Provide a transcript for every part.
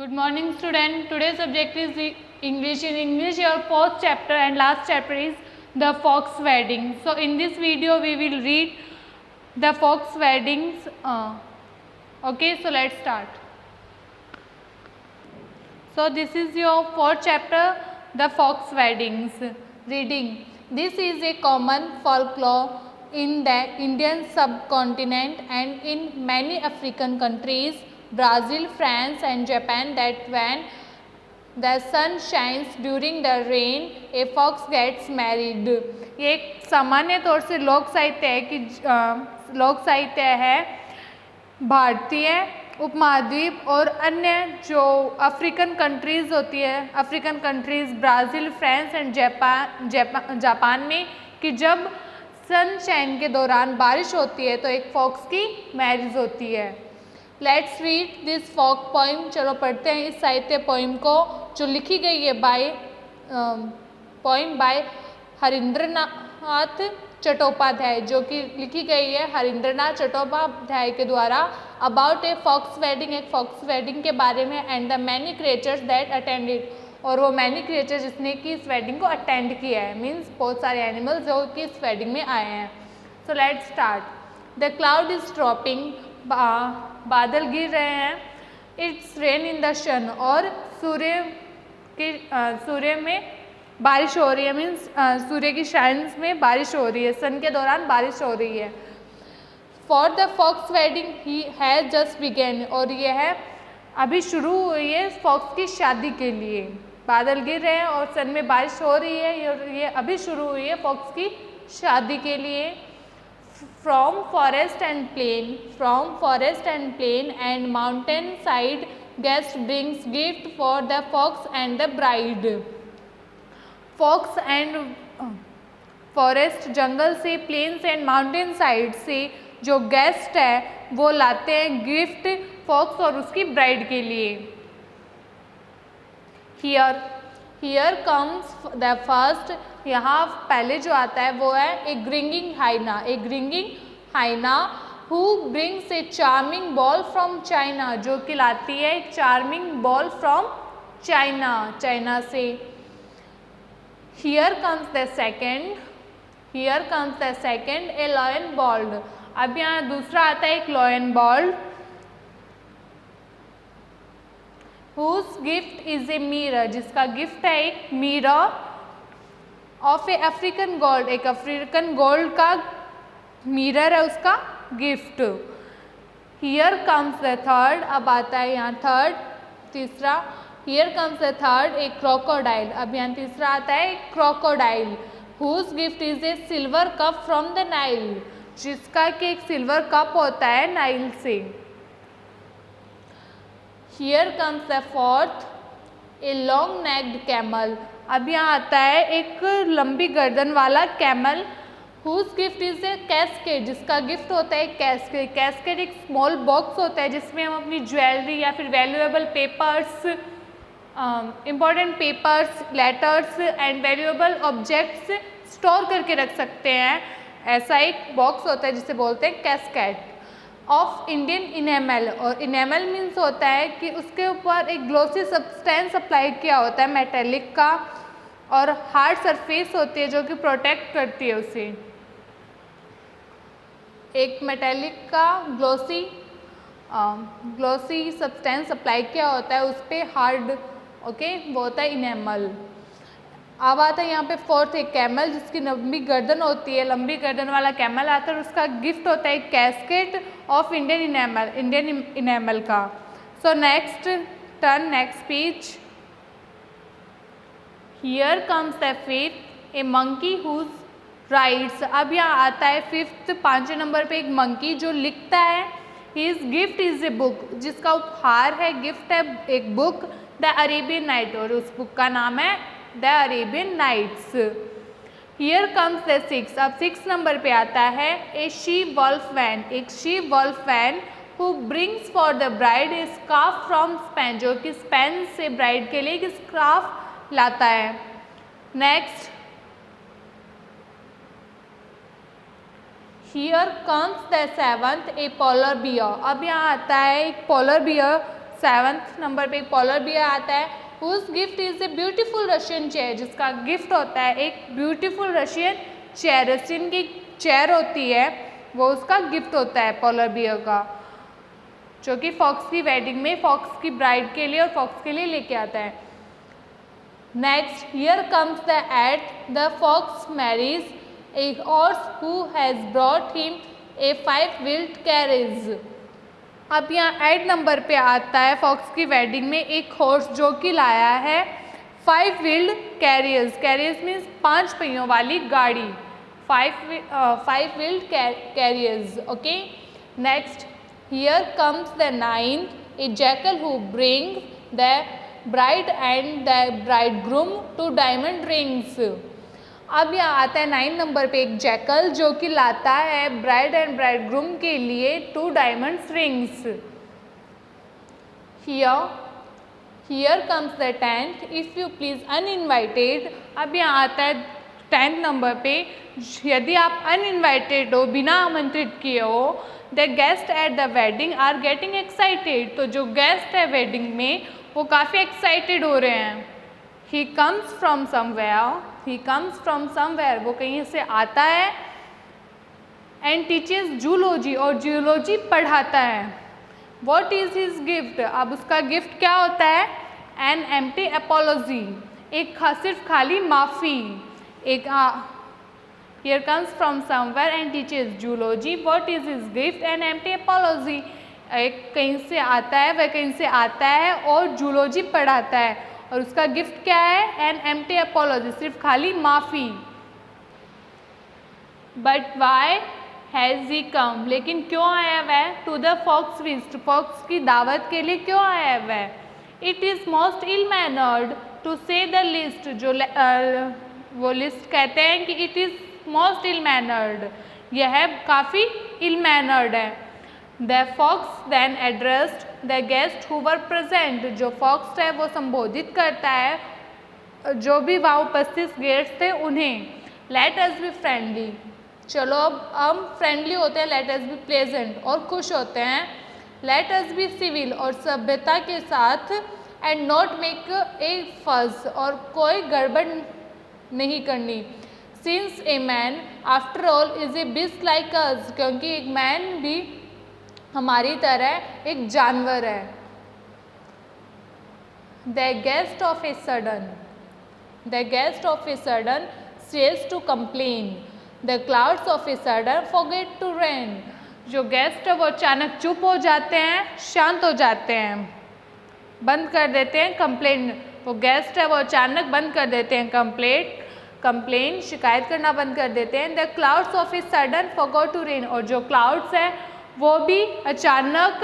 Good morning student. Today's subject is the English. In English your fourth chapter and last chapter is the fox wedding. So in this video we will read the fox weddings. Okay, so let's start. So this is your fourth chapter, the fox weddings. Reading. This is a common folklore in the Indian subcontinent and in many African countries, Brazil, France and Japan, that when the sun shines during the rain, a fox gets married. ये एक सामान्य तौर से लोक साहित्य है कि लोक साहित्य है भारतीय उपमहाद्वीप और अन्य जो अफ्रीकन कंट्रीज़ होती है, African countries Brazil, France and Japan में, कि जब सनशाइन के दौरान बारिश होती है तो एक फॉक्स की मैरिज होती है. Let's read this folk poem. चलो पढ़ते हैं इस साहित्य पोइम को जो लिखी गई है पोइम बाय हरिंद्रनाथ चट्टोपाध्याय, जो कि लिखी गई है हरिंद्रनाथ चट्टोपाध्याय के द्वारा. अबाउट ए फॉक्स वेडिंग, एक फॉक्स वेडिंग के बारे में. And the many creatures that attended, और वो मैनी क्रिएचर जिसने कि इस वेडिंग को अटेंड किया है, मीन्स बहुत सारे एनिमल्स जो कि इस वेडिंग में आए हैं. So let's start. The cloud is dropping, बादल गिर रहे हैं. इट्स रेन इन द सन, और सूर्य में बारिश हो रही है, मीन्स सूर्य की शाइन्स में बारिश हो रही है, सन के दौरान बारिश हो रही है. For the fox wedding he has just began, और ये है अभी शुरू हुई है फॉक्स की शादी के लिए. बादल गिर रहे हैं और सन में बारिश हो रही है, ये अभी शुरू हुई है फॉक्स की शादी के लिए. From forest and plain and mountain side guest brings gift for the fox and the bride. Fox and forest, जंगल से, प्लेन्स एंड माउंटेन साइड से जो गेस्ट है वो लाते हैं गिफ्ट फॉक्स और उसकी ब्राइड के लिए. हियर कम्स द फर्स्ट, यहाँ पहले जो आता है वो है a grinning hyena who brings a charming ball from China, जो कि लाती है एक चार्मिंग बॉल फ्रॉम चाइना से. Here comes the second a lion bold. अब यहाँ दूसरा आता है एक lion bold. Whose gift is a mirror, जिसका गिफ्ट है एक mirror. Of a African gold, एक अफ्रीकन गोल्ड का मिरर है उसका gift. Here comes the third, अब आता है यहाँ तीसरा. Here comes the third a crocodile, अब यहाँ तीसरा आता है crocodile. Whose gift is a silver cup from the Nile, जिसका कि एक सिल्वर कप होता है नाइल से. Here comes the fourth a long necked camel, अब यहाँ आता है एक लंबी गर्दन वाला camel. Whose gift is a cascade, जिसका गिफ्ट होता है कैस्केड. कैस्केड एक स्मॉल बॉक्स होता है जिसमें हम अपनी ज्वेलरी या फिर valuable papers, important papers, letters and valuable objects store करके रख सकते हैं. ऐसा एक बॉक्स होता है जिसे बोलते हैं कैस्केड. ऑफ इंडियन इनेमल, और इनेमल मीन्स होता है कि उसके ऊपर एक ग्लोसी सब्सटेंस अप्लाई किया होता है मेटेलिक का, और हार्ड सरफेस होती है जो कि प्रोटेक्ट करती है उसे. एक मेटेलिक का ग्लोसी सब्सटेंस अप्लाई किया होता है उस पर हार्ड, ओके, वो होता है इनेमल. अब आता है यहाँ पे फोर्थ एक कैमल, जिसकी लंबी गर्दन होती है, लंबी गर्दन वाला कैमल आता है और उसका गिफ्ट होता है कैस्केट ऑफ इंडियन इनेमल का. So next page. Here comes the fifth a monkey whose writes, अब यहाँ आता है फिफ्थ 5वें नंबर पे एक मंकी जो लिखता है. His gift is a book, जिसका उपहार है, गिफ्ट है एक बुक, द अरेबियन नाइट, और उस बुक का नाम है the Arabian Nights. Here comes the six, अब 6 नंबर पे आता है ए शी वॉल्फ वैन, एक she wolf wan who brings for the bride a scarf from Spain, जो कि स्पेन से ब्राइड के लिए एक स्कार्फ लाता है. Next. Here comes the seventh A polar bear, अब यहाँ आता है एक पोलर बियर 7th नंबर पे एक पोलर बियर आता है, whose gift is a beautiful Russian chair, जिसका गिफ्ट होता है एक ब्यूटीफुल रशियन चेयर, रशियन की चेयर होती है वो उसका गिफ्ट होता है पोलर बियर का, जो कि फॉक्स की वेडिंग में फॉक्स की ब्राइड के लिए और फॉक्स के लिए लेके आता है। Next, here comes the ad the fox marries a horse who has brought him a 5-wheeled carriage. अब यहाँ एड नंबर पे आता है फॉक्स की वेडिंग में एक हॉर्स जो कि लाया है 5-wheeled कैरियर्स, कैरियर्स मीन्स 5 पहियों वाली गाड़ी, 5-wheeled carriers. Okay, next, here comes the 9th a jackal who bring the bride and the bridegroom two diamond rings. अब यहाँ आता है 9 नंबर पे एक जैकल जो कि लाता है ब्राइड एंड ब्राइडग्रूम के लिए 2 diamonds rings. Here comes the 10th if you please uninvited. अब यहाँ आता है 10th नंबर पे, यदि आप अनइनवाइटेड हो, बिना आमंत्रित किए हो, the guest at the wedding are getting excited, तो जो गेस्ट है वेडिंग में वो काफ़ी एक्साइटेड हो रहे हैं। He comes from somewhere, he comes from somewhere, वो कहीं से आता है, एंड टीचेस जूलॉजी, और जूलॉजी पढ़ाता है। वॉट इज़ हिज गिफ्ट, अब उसका गिफ्ट क्या होता है? एन एम्प्टी एपोलॉजी, एक सिर्फ खाली माफ़ी। एक here comes from somewhere and teaches zoology, what is his gift? An empty apiology, एक कहीं से आता है, वह कहीं से आता है और जूलॉजी पढ़ाता है, और उसका गिफ्ट क्या है? एन एम्प्टी एपोलॉजी, सिर्फ खाली माफ़ी। But why has he come, लेकिन क्यों आया वह? To the fox feast, fox की दावत के लिए क्यों आया वह? It is most ill mannered to say the least, जो वो लिस्ट कहते हैं कि it is most ill mannered, यह काफ़ी इल मैनर्ड है। The fox then addressed the guest who were present, जो फॉक्स है वो संबोधित करता है जो भी वहाँ उपस्थित गेस्ट थे उन्हें। लेट अस बी फ्रेंडली, चलो अब हम फ्रेंडली होते हैं, लेट अस बी प्लेजेंट, और खुश होते हैं। लेट अस बी सिविल, और सभ्यता के साथ, एंड नॉट मेक ए फस, और कोई गड़बड़ नहीं करनी। Since a man after all is a beast like us, क्योंकि एक मैन भी हमारी तरह एक जानवर है। The guest of a sudden, the guest of a sudden ceased to complain, the clouds of a sudden forget to rain, जो guest है वो अचानक चुप हो जाते हैं, शांत हो जाते हैं, बंद कर देते हैं कंप्लेन। वो गेस्ट है वो अचानक बंद कर देते हैं कंप्लेन, शिकायत करना बंद कर देते हैं। The clouds of a sudden forgot to rain, और जो क्लाउड्स हैं वो भी अचानक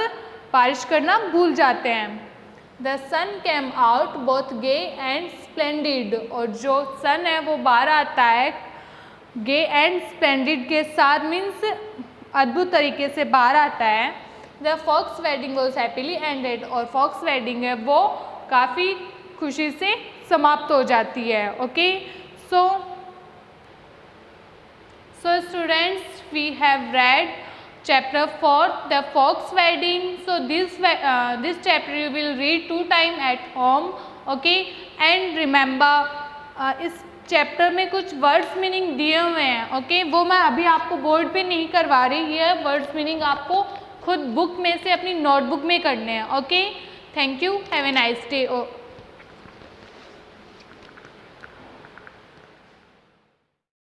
बारिश करना भूल जाते हैं। The sun came out both gay and splendid, और जो सन है वो बाहर आता है गे एंड स्प्लेंडिड के साथ, मीन्स अद्भुत तरीके से बाहर आता है। The fox wedding was happily ended, और फॉक्स वेडिंग है वो काफ़ी खुशी से समाप्त हो जाती है। Okay, so students, we have read chapter 4 the fox wedding. So this chapter you will read 2 times at home. Okay, and remember इस चैप्टर में कुछ वर्ड्स मीनिंग दिए हुए हैं। ओके, वो मैं अभी आपको बोर्ड पे नहीं करवा रही, ये वर्ड्स मीनिंग आपको खुद बुक में से अपनी नोटबुक में करने हैं। Okay, thank you, have a nice day.